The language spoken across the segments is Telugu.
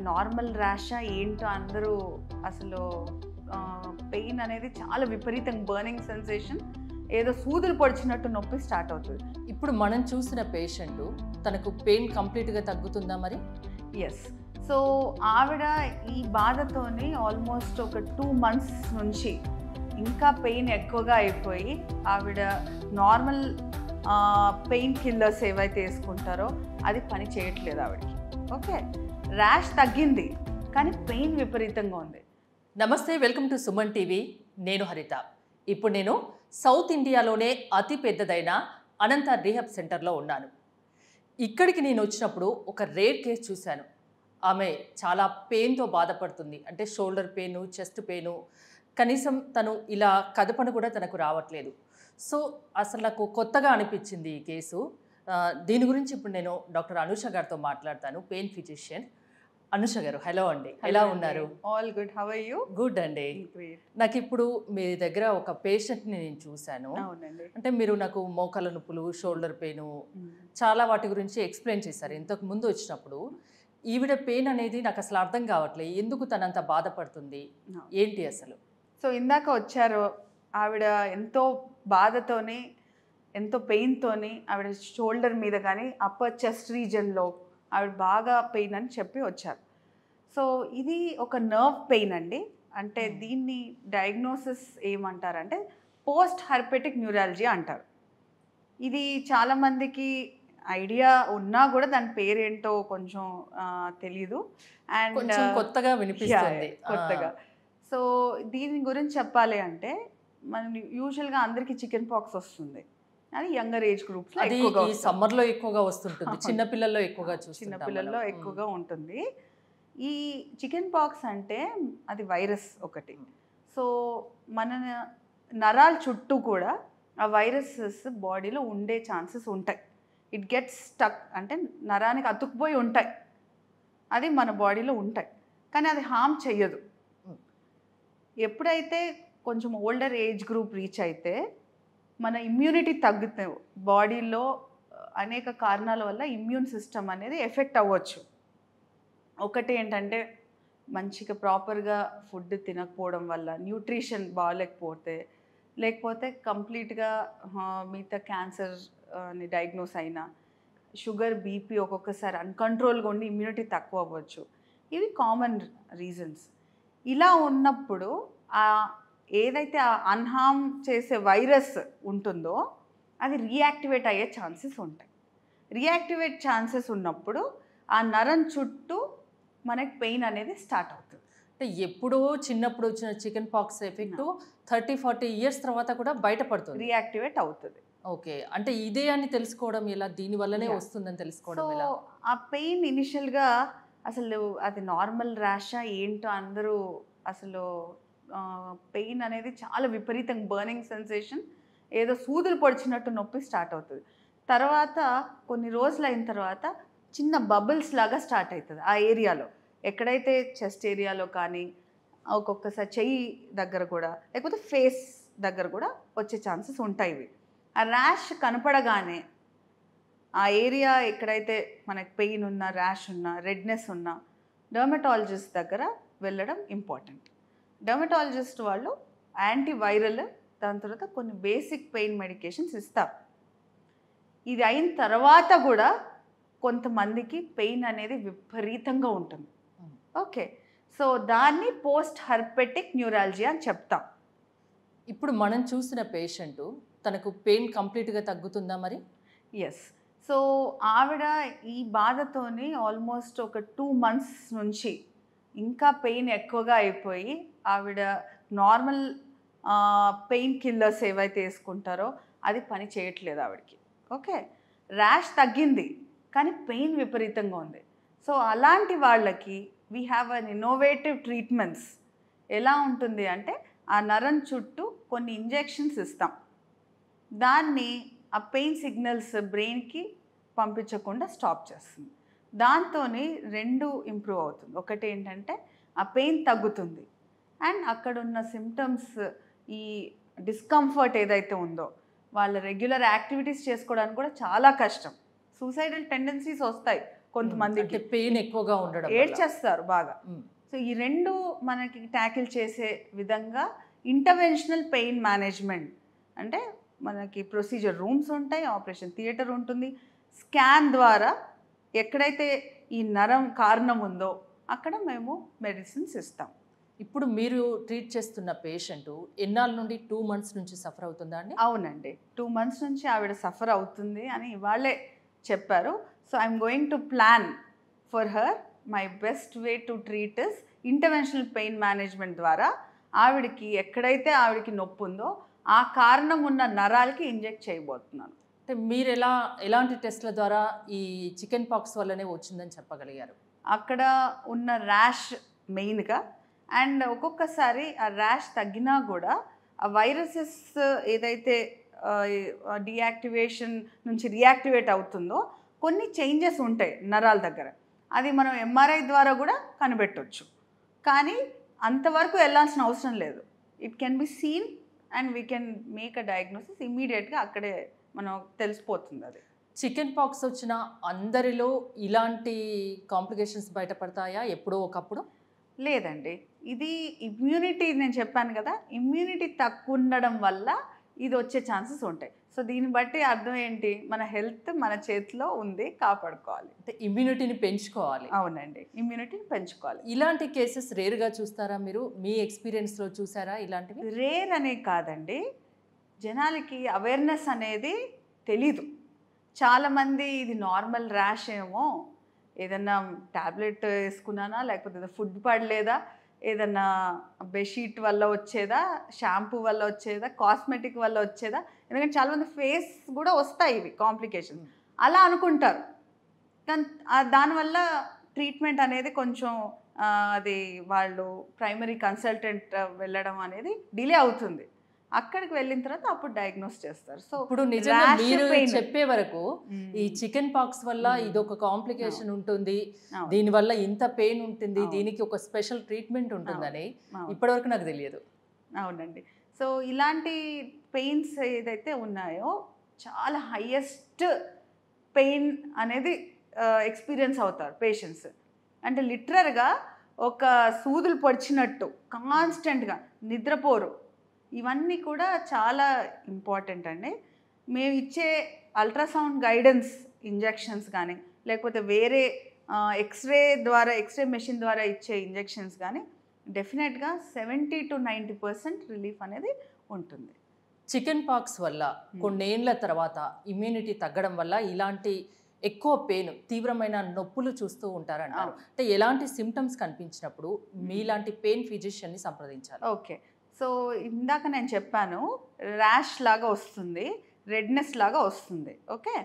నార్మల్ ర్యాషా ఏంటో అందరూ అసలు పెయిన్ అనేది చాలా విపరీతంగా బర్నింగ్ సెన్సేషన్, ఏదో సూదులు పొడిచినట్టు నొప్పి స్టార్ట్ అవుతుంది. ఇప్పుడు మనం చూసిన పేషెంట్ తనకు పెయిన్ కంప్లీట్గా తగ్గుతుందా మరి? ఎస్. సో ఆవిడ ఈ బాధతోని ఆల్మోస్ట్ ఒక 2 months నుంచి ఇంకా పెయిన్ ఎక్కువగా అయిపోయి ఆవిడ నార్మల్ పెయిన్ కిల్లర్స్ ఏవైతే వేసుకుంటారో అది పని చేయట్లేదు ఆవిడకి. ఓకే, ర్యాష్ తగ్గింది కానీ పెయిన్ విపరీతంగా ఉంది. నమస్తే, వెల్కమ్ టు సుమన్ టీవీ. నేను హరిత. ఇప్పుడు నేను సౌత్ ఇండియాలోనే అతి పెద్దదైన అనంత రీహాబ్ సెంటర్లో ఉన్నాను. ఇక్కడికి నేను వచ్చినప్పుడు ఒక రేర్ కేసు చూశాను. ఆమె చాలా పెయిన్తో బాధపడుతుంది. అంటే షోల్డర్ పెయిన్, చెస్ట్ పెయిన్, కనీసం తను ఇలా కదపను కూడా తనకు రావట్లేదు. సో అసలు నాకు కొత్తగా అనిపించింది ఈ కేసు. దీని గురించి ఇప్పుడు నేను డాక్టర్ అనుష గారితో మాట్లాడతాను, పెయిన్ ఫిజిషియన్. అనుష గారు, హలో అండి, ఎలా ఉన్నారు? All good, how are you? Good అండి. నాకు ఇప్పుడు మీ దగ్గర ఒక పేషెంట్ని నేను చూశాను. అంటే మీరు నాకు మోకాల నొప్పులు, షోల్డర్ పెయిన్, చాలా వాటి గురించి ఎక్స్ప్లెయిన్ చేశారు ఇంతకు ముందు వచ్చినప్పుడు. ఈవిడ పెయిన్ అనేది నాకు అసలు అర్థం కావట్లేదు, ఎందుకు తనంత బాధపడుతుంది, ఏంటి అసలు? సో ఇందాక వచ్చారు ఆవిడ ఎంతో బాధతోని, ఎంతో పెయిన్తోని, ఆవిడ షోల్డర్ మీద కానీ అప్పర్ చెస్ట్ రీజన్లో ఆవిడ బాగా పెయిన్ అని చెప్పి వచ్చారు. సో ఇది ఒక నర్వ్ పెయిన్ అండి. అంటే దీన్ని డయాగ్నోసిస్ ఏమంటారంటే పోస్ట్ హెర్పెటిక్ న్యూరాలజీ అంటారు. ఇది చాలామందికి ఐడియా ఉన్నా కూడా దాని పేరేంటో కొంచెం తెలీదు. అండ్ కొత్తగా వినిపిస్తుంది, కొత్తగా. సో దీని గురించి చెప్పాలి అంటే మనం యూజువల్గా అందరికీ చికెన్ పాక్స్ వస్తుంది, అది యంగర్ ఏజ్ గ్రూప్స్లో ఎక్కువగా, సమ్మర్లో ఎక్కువగా వస్తుంటుంది, చిన్నపిల్లల్లో ఎక్కువగా చిన్నపిల్లల్లో ఎక్కువగా ఉంటుంది. ఈ చికెన్ పాక్స్ అంటే అది వైరస్ ఒకటి. సో మన నరాల చుట్టూ కూడా ఆ వైరసెస్ బాడీలో ఉండే ఛాన్సెస్ ఉంటాయి. ఇట్ గెట్స్ స్టక్, అంటే నరానికి అతుక్కుపోయి ఉంటాయి, అది మన బాడీలో ఉంటాయి, కానీ అది హార్మ్ చెయ్యదు. ఎప్పుడైతే కొంచెం ఓల్డర్ ఏజ్ గ్రూప్ రీచ్ అయితే మన ఇమ్యూనిటీ తగ్గుతాయి, బాడీలో అనేక కారణాల వల్ల ఇమ్యూన్ సిస్టమ్ అనేది ఎఫెక్ట్ అవ్వచ్చు. ఒకటి ఏంటంటే మంచిగా ప్రాపర్గా ఫుడ్ తినకపోవడం వల్ల, న్యూట్రిషన్ బాగాలేకపోతే, లేకపోతే కంప్లీట్గా మిగతా క్యాన్సర్ అని డయాగ్నోస్ అయినా, షుగర్, బీపీ ఒక్కొక్కసారి అన్కంట్రోల్గా ఉండి ఇమ్యూనిటీ తక్కువ అవ్వచ్చు. ఇవి కామన్ రీజన్స్. ఇలా ఉన్నప్పుడు ఏదైతే అన్హార్మ్ చేసే వైరస్ ఉంటుందో అది రీయాక్టివేట్ అయ్యే ఛాన్సెస్ ఉంటాయి. రీయాక్టివేట్ ఛాన్సెస్ ఉన్నప్పుడు ఆ నరం చుట్టూ మనకి పెయిన్ అనేది స్టార్ట్ అవుతుంది. అంటే ఎప్పుడో చిన్నప్పుడు వచ్చిన చికెన్ పాక్స్ ఎఫెక్ట్ 30-40 years తర్వాత కూడా బయటపడుతుంది, రీయాక్టివేట్ అవుతుంది. ఓకే, అంటే ఇదే అని తెలుసుకోవడం ఎలా, దీని వల్లనే వస్తుందని తెలుసుకోవడం ఎలా? ఆ పెయిన్ ఇనిషియల్గా అసలు అది నార్మల్ ర్యాషా ఏంటో అందరూ అసలు పెయిన్ అనేది చాలా విపరీతంగా బర్నింగ్ సెన్సేషన్, ఏదో సూదులు పొడిచినట్టు నొప్పి స్టార్ట్ అవుతుంది. తర్వాత కొన్ని రోజులు అయిన తర్వాత చిన్న బబుల్స్ లాగా స్టార్ట్ అవుతుంది ఆ ఏరియాలో, ఎక్కడైతే చెస్ట్ ఏరియాలో కానీ, ఒక్కొక్కసారి చెయ్యి దగ్గర కూడా, లేకపోతే ఫేస్ దగ్గర కూడా వచ్చే ఛాన్సెస్ ఉంటాయి. ఇవి ఆ ర్యాష్ కనపడగానే ఆ ఏరియా ఎక్కడైతే మనకి పెయిన్ ఉన్నా, ర్యాష్ ఉన్నా, రెడ్నెస్ ఉన్నా డర్మటాలజిస్ట్ దగ్గర వెళ్ళడం ఇంపార్టెంట్. డర్మటాలజిస్ట్ వాళ్ళు యాంటీవైరల్, దాని తర్వాత కొన్ని బేసిక్ పెయిన్ మెడికేషన్స్ ఇస్తారు. ఇది అయిన తర్వాత కూడా కొంతమందికి పెయిన్ అనేది విపరీతంగా ఉంటుంది. ఓకే, సో దాన్ని పోస్ట్ హెర్పెటిక్ న్యూరాలజీ అని చెప్తాం. ఇప్పుడు మనం చూసిన పేషెంట్ తనకు పెయిన్ కంప్లీట్గా తగ్గుతుందా మరి? ఎస్. సో ఆవిడ ఈ బాధతోని ఆల్మోస్ట్ ఒక 2 months నుంచి ఇంకా పెయిన్ ఎక్కువగా అయిపోయి ఆవిడ నార్మల్ పెయిన్ కిల్లర్స్ ఏవైతే వేసుకుంటారో అది పని చేయట్లేదు ఆవిడకి. ఓకే, ర్యాష్ తగ్గింది కానీ పెయిన్ విపరీతంగా ఉంది. సో అలాంటి వాళ్ళకి we have an innovative treatments. ఎలా ఉంటుంది అంటే ఆ నరం చుట్టూ కొన్ని ఇంజెక్షన్స్ ఇస్తాం, దాన్ని ఆ పెయిన్ సిగ్నల్స్ బ్రెయిన్కి పంపించకుండా స్టాప్ చేస్తుంది. దాంతో 2 ఇంప్రూవ్ అవుతుంది. ఒకటి ఏంటంటే ఆ పెయిన్ తగ్గుతుంది, అండ్ అక్కడున్న సిమ్టమ్స్, ఈ డిస్కంఫర్ట్ ఏదైతే ఉందో వాళ్ళ రెగ్యులర్ యాక్టివిటీస్ చేసుకోవడానికి కూడా చాలా కష్టం. సూసైడల్ టెండెన్సీస్ వస్తాయి కొంతమందికి పెయిన్ ఎక్కువగా ఉండడం ఏడ్చేస్తారు బాగా. సో ఈ రెండు మనకి ట్యాకిల్ చేసే విధంగా ఇంటర్వెన్షనల్ పెయిన్ మేనేజ్మెంట్ అంటే మనకి ప్రొసీజర్ రూమ్స్ ఉంటాయి, ఆపరేషన్ థియేటర్ ఉంటుంది. స్కాన్ ద్వారా ఎక్కడైతే ఈ నరం కారణం ఉందో అక్కడ మేము మెడిసిన్స్ ఇస్తాం. ఇప్పుడు మీరు ట్రీట్ చేస్తున్న పేషెంట్ ఎన్నాళ్ళ నుండి 2 months నుంచి సఫర్ అవుతుందా అండి? అవునండి, 2 months నుంచి ఆవిడ సఫర్ అవుతుంది అని ఇవాళే చెప్పారు. So I'm going to plan for her my best way to treat is interventional pain management ద్వారా ఆవిడకి ఎక్కడైతే ఆవిడకి నొప్పి ఉందో ఆ కారణం ఉన్న నరాలకి ఇంజెక్ట్ చేయబోతున్నాను. అంటే మీరు ఎలాంటి టెస్ట్ల ద్వారా ఈ చికెన్ పాక్స్ వల్లనే వచ్చిందని చెప్పగలిగారు? అక్కడ ఉన్న ర్యాష్ మెయిన్గా, అండ్ ఒక్కొక్కసారి ఆ ర్యాష్ తగ్గినా కూడా ఆ వైరసెస్ ఏదైతే డియాక్టివేషన్ నుంచి రియాక్టివేట్ అవుతుందో కొన్ని చేంజెస్ ఉంటాయి నరాల దగ్గర. అది మనం ఎంఆర్ఐ ద్వారా కూడా కనిపెట్టవచ్చు. కానీ అంతవరకు వెళ్ళాల్సిన అవసరం లేదు. It can be seen and we can make a diagnosis ఇమ్మీడియట్గా అక్కడే మనం తెలిసిపోతుంది. అది చికెన్ పాక్స్ వచ్చిన అందరిలో ఇలాంటి కాంప్లికేషన్స్ బయటపడతాయా ఎప్పుడో ఒకప్పుడు? లేదండి, ఇది ఇమ్యూనిటీ, నేను చెప్పాను కదా, ఇమ్యూనిటీ తక్కువ ఉండడం వల్ల ఇది వచ్చే ఛాన్సెస్ ఉంటాయి. సో దీన్ని బట్టి అర్థం ఏంటి, మన హెల్త్ మన చేతిలో ఉంది, కాపాడుకోవాలి. అంటే ఇమ్యూనిటీని పెంచుకోవాలి. అవునండి, ఇమ్యూనిటీని పెంచుకోవాలి. ఇలాంటి కేసెస్ రేర్గా చూస్తారా మీరు? మీ ఎక్స్పీరియన్స్లో చూసారా ఇలాంటివి? రేర్ అనే కాదండి, జనాలకి అవేర్నెస్ అనేది తెలీదు. చాలామంది ఇది నార్మల్ ర్యాష్ ఏమో, ఏదన్నా ట్యాబ్లెట్ వేసుకున్నానా, లేకపోతే ఫుడ్ పడలేదా, ఏదన్నా బెడ్షీట్ వల్ల వచ్చేదా, షాంపూ వల్ల వచ్చేదా, కాస్మెటిక్ వల్ల వచ్చేదా, ఎందుకంటే చాలామంది ఫేస్ కూడా వస్తాయి ఇవి కాంప్లికేషన్స్, అలా అనుకుంటారు. కానీ దానివల్ల ట్రీట్మెంట్ అనేది కొంచెం అది వాళ్ళు ప్రైమరీ కన్సల్టెంట్ వెళ్ళడం అనేది డిలే అవుతుంది. అక్కడికి వెళ్ళిన తర్వాత అప్పుడు డయాగ్నోస్ చేస్తారు. సో ఇప్పుడు నిజంగా మీరు చెప్పే వరకు ఈ చికెన్ పాక్స్ వల్ల ఇదొక కాంప్లికేషన్ ఉంటుంది, దీనివల్ల ఇంత పెయిన్ ఉంటుంది, దీనికి ఒక స్పెషల్ ట్రీట్మెంట్ ఉంటుందని ఇప్పటివరకు నాకు తెలియదు. అవునండి, సో ఇలాంటి పెయిన్స్ ఏదైతే ఉన్నాయో చాలా హైయెస్ట్ పెయిన్ అనేది ఎక్స్పీరియన్స్ అవుతారు పేషెంట్స్. అంటే లిటరల్గా ఒక సూదులు పొడిచినట్టు కాన్స్టెంట్గా నిద్రపోరు. ఇవన్నీ కూడా చాలా ఇంపార్టెంట్ అండి. మేము ఇచ్చే అల్ట్రాసౌండ్ గైడెన్స్ ఇంజెక్షన్స్ కానీ, లేకపోతే వేరే ఎక్స్రే మెషిన్ ద్వారా ఇచ్చే ఇంజెక్షన్స్ కానీ డెఫినెట్గా 70 to 90% రిలీఫ్ అనేది ఉంటుంది. చికెన్ పాక్స్ వల్ల కొన్నేళ్ల తర్వాత ఇమ్యూనిటీ తగ్గడం వల్ల ఇలాంటి ఎక్కువ పెయిన్, తీవ్రమైన నొప్పులు చూస్తూ ఉంటారంటారు. అంటే ఎలాంటి సిమ్టమ్స్ కనిపించినప్పుడు మీలాంటి పెయిన్ ఫిజిషియన్ని సంప్రదించాలి? ఓకే, సో ఇందాక నేను చెప్పాను ర్యాష్ లాగా వస్తుంది, రెడ్నెస్ లాగా వస్తుంది. ఓకే,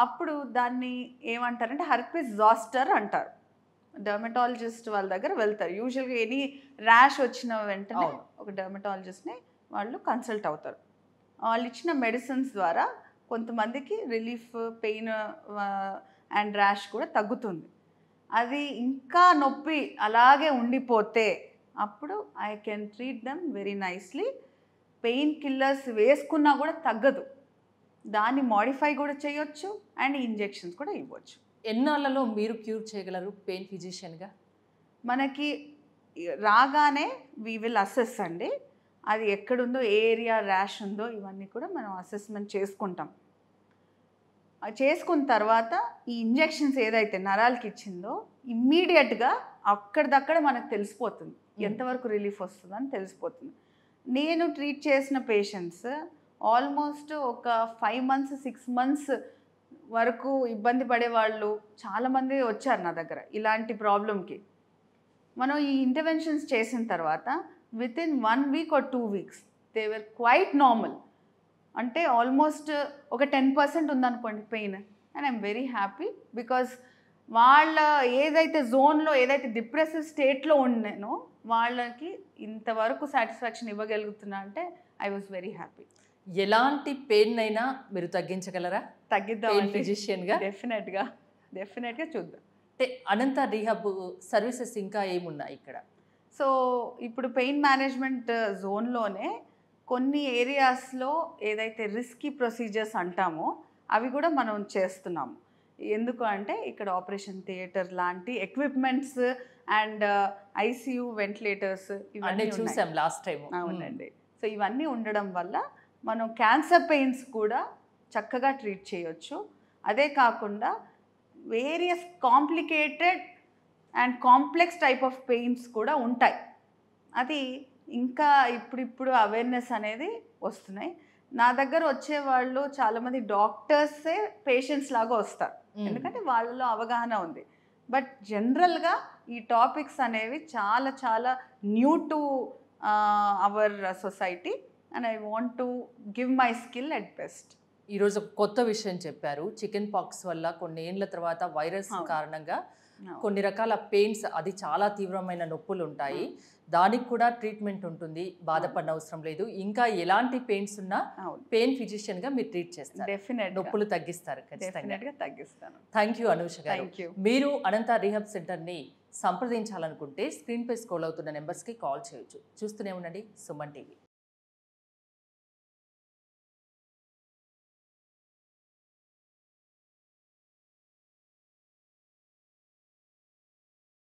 అప్పుడు దాన్ని ఏమంటారంటే హెర్పెస్ జాస్టర్ అంటారు. డర్మటాలజిస్ట్ వాళ్ళ దగ్గర వెళ్తారు. యూజువల్గా ఎనీ ర్యాష్ వచ్చిన వెంటనే ఒక డర్మటాలజిస్ట్ని వాళ్ళు కన్సల్ట్ అవుతారు. వాళ్ళు ఇచ్చిన మెడిసిన్స్ ద్వారా కొంతమందికి రిలీఫ్, పెయిన్ అండ్ ర్యాష్ కూడా తగ్గుతుంది. అది ఇంకా నొప్పి అలాగే ఉండిపోతే అప్పుడు I can treat them very nicely. Pain killers వేసుకున్నా కూడా తగ్గదు, దాన్ని మాడిఫై కూడా చేయొచ్చు అండ్ ఇంజెక్షన్స్ కూడా ఇవ్వచ్చు. ఎన్నాళ్ళలో మీరు క్యూర్ చేయగలరు పెయిన్ ఫిజిషియన్గా? మనకి రాగానే వీ విల్ అసెస్ అండి, అది ఎక్కడుందో, ఏ ఏరియా ర్యాష్ ఉందో, ఇవన్నీ కూడా మనం అసెస్మెంట్ చేసుకుంటాం. చేసుకున్న తర్వాత ఈ ఇంజెక్షన్స్ ఏదైతే నరాలకి ఇచ్చిందో ఇమ్మీడియట్గా అక్కడిదక్కడ మనకు తెలిసిపోతుంది, ఎంతవరకు రిలీఫ్ వస్తుందని తెలిసిపోతుంది. నేను ట్రీట్ చేసిన పేషెంట్స్ ఆల్మోస్ట్ ఒక 5 months 6 months వరకు ఇబ్బంది పడే వాళ్ళు చాలామంది వచ్చారు నా దగ్గర ఇలాంటి ప్రాబ్లంకి. మనం ఈ ఇంటర్వెన్షన్స్ చేసిన తర్వాత within 1 week or 2 weeks they were quite normal. అంటే ఆల్మోస్ట్ ఒక 10% ఉందనుకోండి pain, and I'm very happy because వాళ్ళ ఏదైతే జోన్లో, ఏదైతే డిప్రెసివ్ స్టేట్లో ఉన్నానో వాళ్ళకి ఇంతవరకు సాటిస్ఫాక్షన్ ఇవ్వగలుగుతున్నా అంటే ఐ వాజ్ వెరీ హ్యాపీ. ఎలాంటి పెయిన్ అయినా మీరు తగ్గించగలరా? తగ్గిద్దాం ఫిజిషియన్గా డెఫినెట్గా చూద్దాం. అంటే అనంత రీహాబ్ సర్వీసెస్ ఇంకా ఏమున్నాయి ఇక్కడ? సో ఇప్పుడు పెయిన్ మేనేజ్మెంట్ జోన్లోనే కొన్ని ఏరియాస్లో ఏదైతే రిస్కీ ప్రొసీజర్స్ అంటామో అవి కూడా మనం చేస్తున్నాము. ఎందుకు అంటే ఇక్కడ ఆపరేషన్ థియేటర్ లాంటి ఎక్విప్మెంట్స్ అండ్ ఐసీయూ వెంటిలేటర్స్ అన్నీ చూసాం లాస్ట్ టైం. అవునండి. సో ఇవన్నీ ఉండడం వల్ల మనం క్యాన్సర్ పెయిన్స్ కూడా చక్కగా ట్రీట్ చేయొచ్చు. అదే కాకుండా various complicated and complex type of pains కూడా ఉంటాయి. అది ఇంకా ఇప్పుడు అవేర్నెస్ అనేది వస్తున్నాయి. నా దగ్గర వచ్చేవాళ్ళు చాలామంది డాక్టర్సే పేషెంట్స్ లాగా వస్తారు, ఎందుకంటే వాళ్ళలో అవగాహన ఉంది. బట్ జనరల్గా ఈ టాపిక్స్ అనేవి చాలా చాలా new to our society and I want to give my skill at best. ఈరోజు ఒక కొత్త విషయం చెప్పారు. చికెన్ పాక్స్ వల్ల కొన్ని ఏండ్ల తర్వాత వైరస్ కారణంగా కొన్ని రకాల పెయిన్స్, అది చాలా తీవ్రమైన నొప్పులు ఉంటాయి, దానికి కూడా ట్రీట్మెంట్ ఉంటుంది, బాధపడిన అవసరం లేదు. ఇంకా ఎలాంటి పెయిన్స్ ఉన్నా పెయిన్ ఫిజిషియన్ గా మీరు ట్రీట్ చేస్తారు, నొప్పులు తగ్గిస్తారు. ఖచ్చితంగా తగ్గిస్తాను. థ్యాంక్ యూ అనూష గారు. మీరు అనంత రీహాబ్ సెంటర్ ని సంప్రదించాలనుకుంటే స్క్రీన్ పై స్క్రోల్ అవుతున్న నెంబర్స్ కి కాల్ చేయొచ్చు. చూస్తూనే ఉండండి సుమన్ టీవీ.